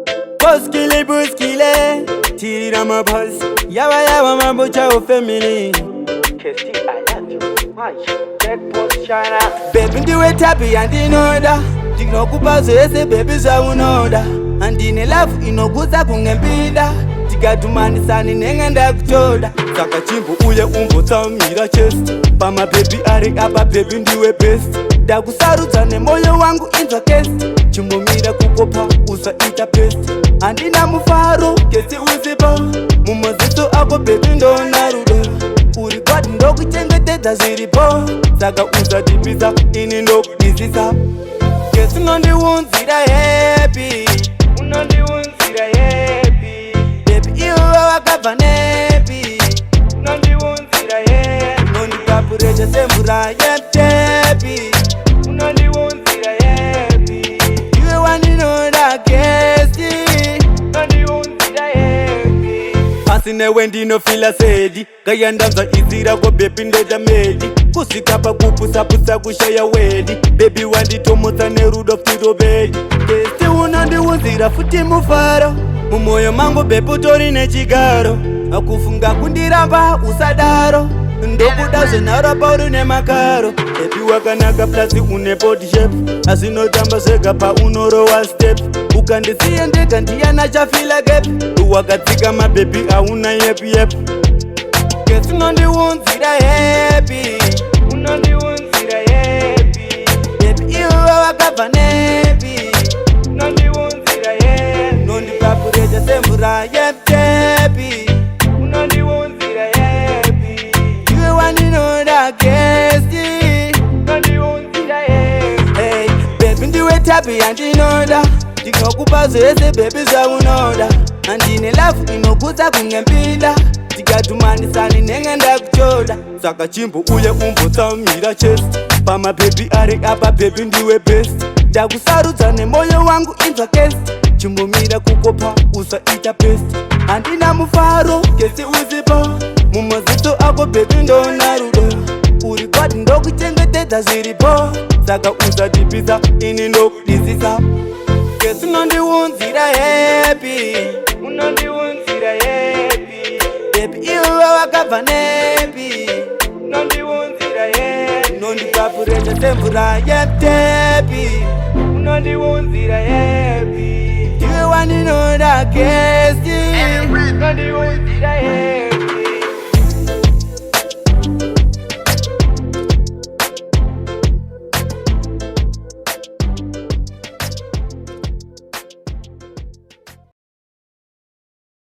Boskile buskile tirira mabaz yawa mambo chao family. KEST, I love you. Watch, check post China. Baby ndiwe tapi andinoda ndinokupa zvese baby zvaunoda handine love inokuza kungembida tikatumanisani nenge ndakutoda saka chimbo uye umbotsamira chest pamabebi ari apa baby ndiwe best ndakusarudza nemoyo wangu inzwa KEST chimbomira kukopa usaita pest handina mufaro KEST uzipa mumaziso ako baby ndona rudo uri kwadi ndokuchengetedza zviripo saka uzatipisa ini ndokudizisa KEST unondiunzira happy unondiunzira happy baby iwe wakabva nepi unondiunzira happy unondipapurecha semvura yetepi unondiunzira happy iwe wandinoda KEST unondiunzira happy asi newe ndinofila sedi kayandanza izira ko bebi ndoda medi kusvika pakupusapusa kushaya wedi bebi wanditomotsa nerudo ftirobedi KEST unondiunzira futi mufaro mumoyo mangu bebi utori nechigaro akufunga kundiramba usadaro ndokuda zvenharo pauri nemakaro bebi wakanaka plasi une PartnerShip azinotamba zvega paunorowa step ukandisiye ndega ndiyana chafila gap wakadzika mabebi auna yep KEST unondiunzira happy unondiunzira happy baby iwe wakabva nepi unondiunzira happy unondipapurecha semvura yetepi unondiunzira happy iwe wandinoda KEST unondiunzira happy hey baby ndiwe tapi yandinoda ndinokupa zvese baby zvaunoda handine love inokuza kungembida tikatumanisani nenge ndakutoda saka chimbo uye umbotsamira chest pamabebi ari apa bebi ndiwe best ndakusarudza nemoyo wangu inzwa KEST chimbomira kukopa usaita pest handina mufaro KEST uzipa mumaziso ako bebi ndona rudo uri kwadi ndokuchengetedza zviripo saka uzatipisa ini ndokudizisa KEST unondiunzira happy unondiunzira happy baby iwe wakabva nepi unondiunzira happy unondipapurecha semvura yetepi unondiunzira happy iwe wandinoda KEST unondiunzira happy